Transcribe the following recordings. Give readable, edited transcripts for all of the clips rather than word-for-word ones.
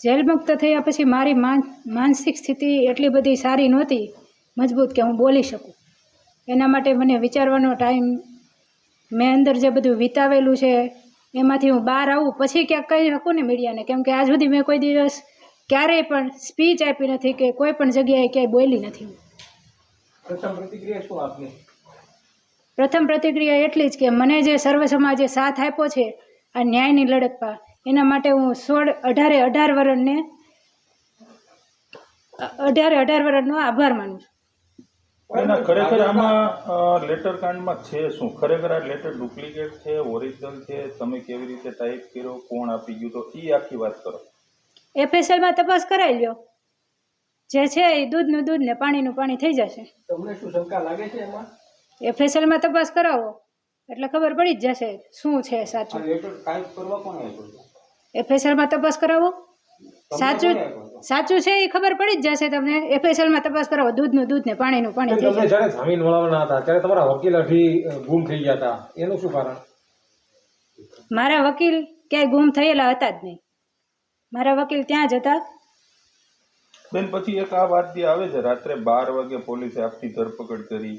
Jail મુક્ત થયા પછી મારી માનસિક સ્થિતિ એટલી બધી સારી નહોતી મજબૂત કે હું બોલી શકું. એના માટે મને વિચારવાનો ટાઈમ, મેં અંદર જે બધું વિતાવેલું છે એમાંથી હું બહાર આવું પછી ક્યાંક કહી શકું ને મીડિયાને, કેમ કે આજ સુધી મેં કોઈ દિવસ ક્યારેય પણ સ્પીચ આપી નથી કે કોઈ પણ જગ્યાએ ક્યાંય બોલી નથી. પ્રથમ પ્રતિક્રિયા શું આપની? પ્રથમ પ્રતિક્રિયા એટલી જ કે મને જે સર્વ સમાજે સાથ આપ્યો છે આ ન્યાયની લડતમાં, એના માટે હું 18 વર્ષનો આભાર માનું છું. ખરેખર આમાં લેટર કાંડમાં છે શું? ખરેખર આ લેટર ડુપ્લિકેટ છે, ઓરિજિનલ છે? તમે કેવી રીતે ટાઈપ કર્યો, કોણ આપી ગયું, તો એ આખી વાત કરો. FSLમાં તપાસ કરાવી લ્યો, જે છે એ દૂધનું દૂધ ને પાણીનું પાણી થઈ જશે. તમને શું શંકા લાગે છે એમાં? FSLમાં તપાસ કરાવો એટલે ખબર પડી જ જશે શું છે સાચું. લેટર ટાઈપ કરવા કોણ આવ્યો? FSLમાં તપાસ કરાવો, સાચું છે એ ખબર પડી જ જશે તમને. FSLમાં તપાસ કરાવો, દૂધનું દૂધ ને પાણીનું પાણી થઈ જશે. જ્યારે જામીન મળવાના હતા ત્યારે તમારા વકીલ અઢી ગુમ થઈ ગયા હતા, એનું શું કારણ? મારા વકીલ ક્યાંય ગુમ થયેલા હતા જ નહીં, મારા વકીલ ત્યાં જ હતા. બેન પછી એક આ વાત જે આવે છે રાત્રે 12 વાગે પોલીસે આપની ધરપકડ કરી,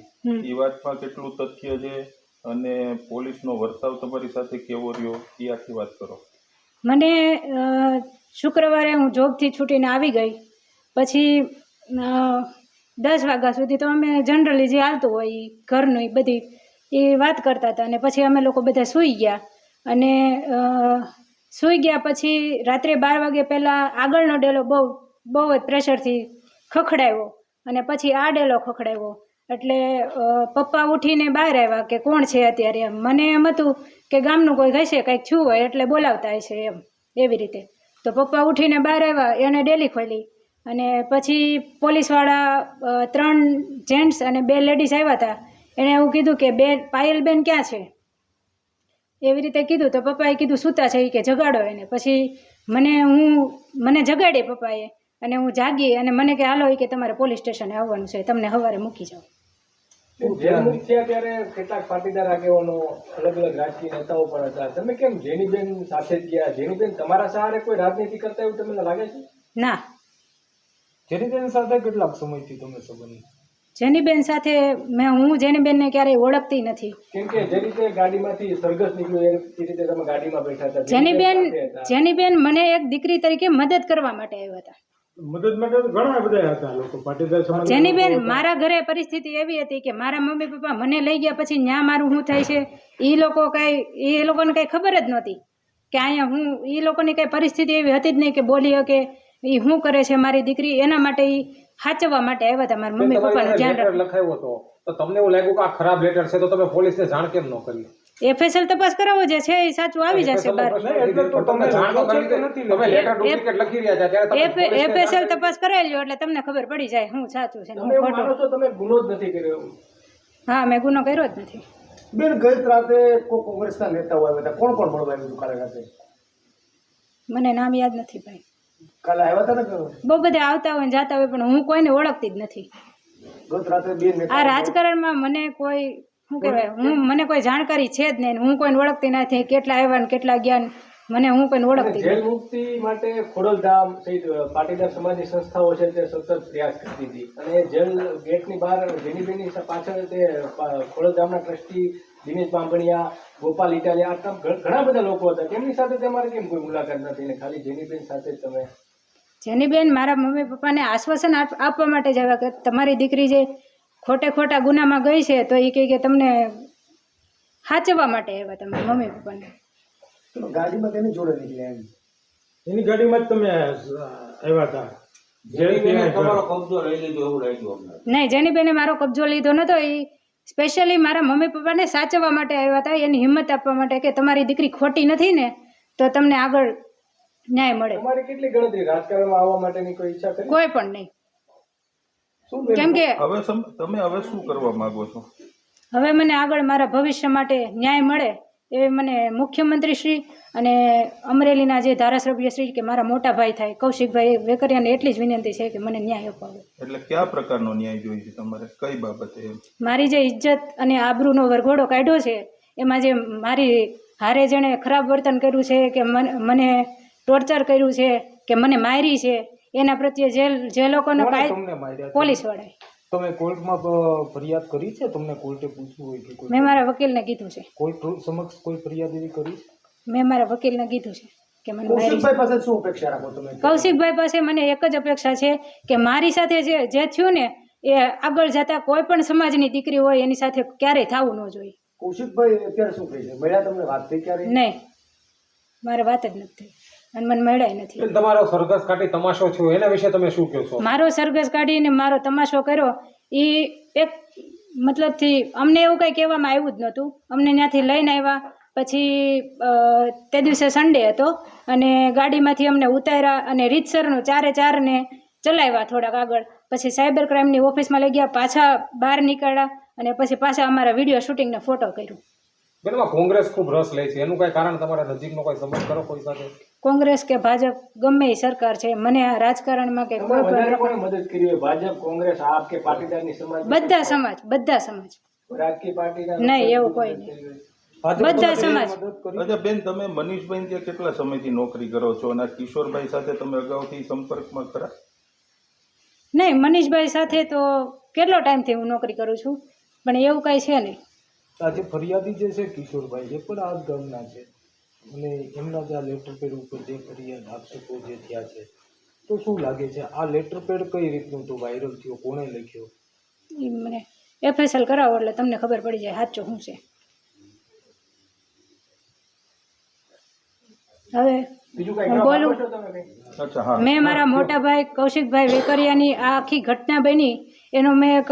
એ વાતમાં કેટલું તથ્ય છે અને પોલીસનો વર્તાવ તમારી સાથે કેવો રહ્યો, એ આખી વાત કરો. મને શુક્રવારે હું જોબથી છૂટીને આવી ગઈ પછી 10 વાગ્યા સુધી તો અમે જનરલી જે હાલતું હોય એ ઘરનું એ બધી એ વાત કરતા હતા, અને પછી અમે લોકો બધા સૂઈ ગયા. અને સૂઈ ગયા પછી રાત્રે 12 વાગે પહેલાં આગળનો ડેલો બહુ જ પ્રેશરથી ખખડાવ્યો અને પછી આ ડેલો ખખડાવ્યો. એટલે પપ્પા ઉઠીને બહાર આવ્યા કે કોણ છે અત્યારે, એમ. મને એમ હતું કે ગામનું કોઈ હશે, કંઈક છું હોય એટલે બોલાવતા હશે એમ, એવી રીતે. તો પપ્પા ઉઠીને બહાર આવ્યા, એણે ડેલી ખોલી અને પછી પોલીસવાળા 3 જેન્ટ્સ અને 2 લેડીઝ આવ્યા હતા. એણે એવું કીધું કે પાયલબેન ક્યાં છે, એવી રીતે કીધું. તો પપ્પાએ કીધું સૂતા છે, કે જગાડો એને. પછી મને જગાડી પપ્પાએ અને હું જાગી અને મને કે હાલો કે તમારે પોલીસ સ્ટેશને આવવાનું છે, તમને સવારે મૂકી જાઓ. જેલ મુક્ત થયા ત્યારે કેટલાક પાટીદાર આગેવાનો, અલગ અલગ રાજકીય નેતાઓ પણ હતા. તમે કેમ જેનીબેન સાથે જ ગયા? જેનીબેન તમારા સહારે કોઈ રાજનીતિ કરતા એવું તમને લાગે છે? ના. જેનીબેન સાથે કેટલાક સમયથી તમે સંબંધ? જેનીબેન સાથે હું જેનીબેનને ક્યારેય ઓળખતી નથી. કેમ કે જે રીતે ગાડીમાંથી સરઘસ નીકળ્યું એ રીતે તમે ગાડીમાં બેઠા હતા. જેનીબેન મને એક દીકરી તરીકે મદદ કરવા માટે આવ્યા હતા. મદદ માટે ઘણા બધા હતા લોકો પાટીદાર સમાજ. જેનીબેન, મારા ઘરે પરિસ્થિતિ એવી હતી કે મારા મમ્મી પપ્પા મને લઈ ગયા પછી ન્યા મારું શું થાય છે એ લોકોને કઈ ખબર જ નહોતી કે અહીંયા એ લોકોની કઈ પરિસ્થિતિ એવી હતી જ નહીં કે બોલી શકે એ શું કરે છે મારી દીકરી. એના માટે એ સાચવવા માટે આવ્યા હતા મારા મમ્મી પપ્પાનું ધ્યાન લખાયો હતો. તો તમને એવું લાગ્યું કે આ ખરાબ લેટર છે, તો તમે પોલીસને જાણ કેમ ન કરી? FSL તપાસ કરાવો, જે છે એ સાચું આવી જશે બહાર. FSL તપાસ કરાવી લ્યો એટલે તમને ખબર પડી જાય શું સાચું છે. તમે ગુનો જ નથી કર્યો? હા, મેં ગુનો કર્યો જ નથી. બેન, ગઈ રાતે કોઈ કોંગ્રેસના નેતાઓ આવ્યા હતા, કોણ કોણ મળવા આવ્યું કાલે રાતે? મને નામ યાદ નથી ભાઈ. કાલે આવ્યા હતા ને? બહુ બધા આવતા હોય ને જાતા હોય, પણ હું કોઈને ઓળખતી જ નથી. ગત રાતે 2 નેતા. આ રાજકારણમાં મને કોઈ શું કહેવાય, મને કોઈ જાણકારી છે જ નહીં. હું કોઈને ઓળખતી નથી. કેટલા આવ્યા ને કેટલા ગયા મને હું કોઈને ઓળખતી નથી. જેલ મુક્તિ માટે ખોડલધામ સહિત પાટીદાર સમાજની સંસ્થાઓ છે તે સતત પ્રયાસ કરતી હતી, અને જેલ ગેટની બહાર જેનીબેનની પાછળ તે ખોડલધામના ટ્રસ્ટી દિનેશ બાંભણિયા, ગોપાલ ઇટાલિયા, ઘણા બધા લોકો હતા. તેમની સાથે તમારે કેમ કોઈ મુલાકાત નથી ને ખાલી જેનીબેન સાથે જ તમે? જેનીબેન મારા મમ્મી પપ્પાને આશ્વાસન આપવા માટે જ આવ્યા કે તમારી દીકરી જે ખોટા ગુનામાં ગઈ છે તો એ કહે કે તમને સાચવવા માટે આવ્યા તમારા મમ્મી પપ્પાને. ગાડીમાં તેની જોડે નીકળ્યા? એની ગાડીમાં જ તમે આવ્યા હતા? નહીં, જેનીબેને મારો કબજો લીધો નતો. એ સ્પેશિયલી મારા મમ્મી પપ્પાને સાચવવા માટે આવ્યા હતા, એની હિંમત આપવા માટે કે તમારી દીકરી ખોટી નથી ને તો તમને આગળ ન્યાય મળે. તમારી કેટલી ગણતરી રાજકારણમાં આવવા માટેની કોઈ ઈચ્છા કરી? કોઈ પણ નહીં. કેમ કે તમે હવે શું કરવા માંગો છો? હવે મને આગળ મારા ભવિષ્ય માટે ન્યાય મળે એ મને મુખ્યમંત્રી શ્રી અને અમરેલીના જે ધારાસભ્ય શ્રી કે મારા મોટા ભાઈ થાય કૌશિકભાઈ વેકરિયાને એટલી જ વિનંતી છે કે મને ન્યાય અપાવો. એટલે કયા પ્રકારનો ન્યાય જોઈએ છે તમારે, કઈ બાબતે? મારી જે ઇજ્જત અને આબરૂનો વરઘોડો કાઢ્યો છે એમાં જે મારી હારે જેણે ખરાબ વર્તન કર્યું છે કે મને ટોર્ચર કર્યું છે કે મને મારી છે એના પ્રત્યે જે લોકોનો કોણે તમને માર્યા? પોલીસવાળાએ. તમે કોર્ટમાં ફરિયાદ કરી છે? તમને કોર્ટે પૂછવું હોય કે કોઈ મેં મારા વકીલને કીધું છે. કોર્ટ સમક્ષ કોઈ ફરિયાદ એવી કરી છે? મેં મારા વકીલને કીધું છે કે મને મારી છે. કૌશિકભાઈ પાસે શું અપેક્ષા રાખો તમે? કૌશિકભાઈ પાસે મને એક જ અપેક્ષા છે કે મારી સાથે જે થયું ને એ આગળ જતા કોઈ પણ સમાજની દીકરી હોય એની સાથે ક્યારેય થવું ન જોઈએ. કૌશિકભાઈ અત્યારે શું કહે છે? મળ્યા તમને વાત થઈ ક્યારે? નહીં, મારે વાત જ નથી થઈ અને મને મળ્યા નથી. બેન, તમારો સરઘસ કાઢી તમાશો થયો એના વિશે તમે શું કહો છો? મારો સરઘસ કાઢીને મારો તમાશો કર્યો એ એક મતલબથી અમને એવું કંઈ કહેવામાં આવ્યું જ નહોતું. અમને ત્યાંથી લઈને આવ્યા પછી તે દિવસે સન્ડે હતો અને ગાડીમાંથી અમને ઉતાર્યા અને રીતસરનું 4-4ને ચલાવ્યા થોડાક આગળ. પછી સાયબર ક્રાઇમની ઓફિસમાં લઈ ગયા, પાછા બહાર નીકળ્યા અને પછી પાછા અમારા વિડીયો શૂટિંગને ફોટો કર્યું. બેન, એમાં કોંગ્રેસ ખૂબ રસ લે છે, એનું કઈ કારણ તમારા નજીકનો કોઈ સંબંધ કરો કોઈ સાથે? કોંગ્રેસ કે ભાજપ ગમે એ સરકાર છે, મને આ રાજકારણમાં કે કોઈ વધારે કોને પણ મદદ કરી હોય? ભાજપ, કોંગ્રેસ, આપ કે પાટીદારની સમાજ? બધા સમાજ રાજકીય પાર્ટીના નહીં, એવું કોઈ નહીં. બધા સમાજ. અચ્છા બેન, તમે મનીષભાઈ ત્યાં કેટલા સમયથી નોકરી કરો છો અને આ કિશોરભાઈ સાથે તમે અગાઉથી સંપર્કમાં ખરા? નહીં, મનીષભાઈ સાથે તો કેટલો ટાઈમથી હું નોકરી કરું છું પણ એવું કાંઈ છે નહીં. આજે ફરિયાદી જે છે કિશોરભાઈ, એ પણ આ જ ગામના છે અને એમના જે આ લેટર પેડ ઉપર જે ફરિયાદ આક્ષેપો જે થયા છે, તો શું લાગે છે આ લેટર પેડ કઈ રીતનું તો વાયરલ થયો, કોણે લખ્યો? એ મને એફએસએલ કરાવો એટલે તમને ખબર પડી જાય સાચું શું છે. હવે બીજું કઈ હું કહેવા બોલું. માંગો છો તમે કંઈ? અચ્છા, હા. મેં મારા મોટા ભાઈ કૌશિકભાઈ વેકરિયાની આ આખી ઘટના બની એનો મેં એક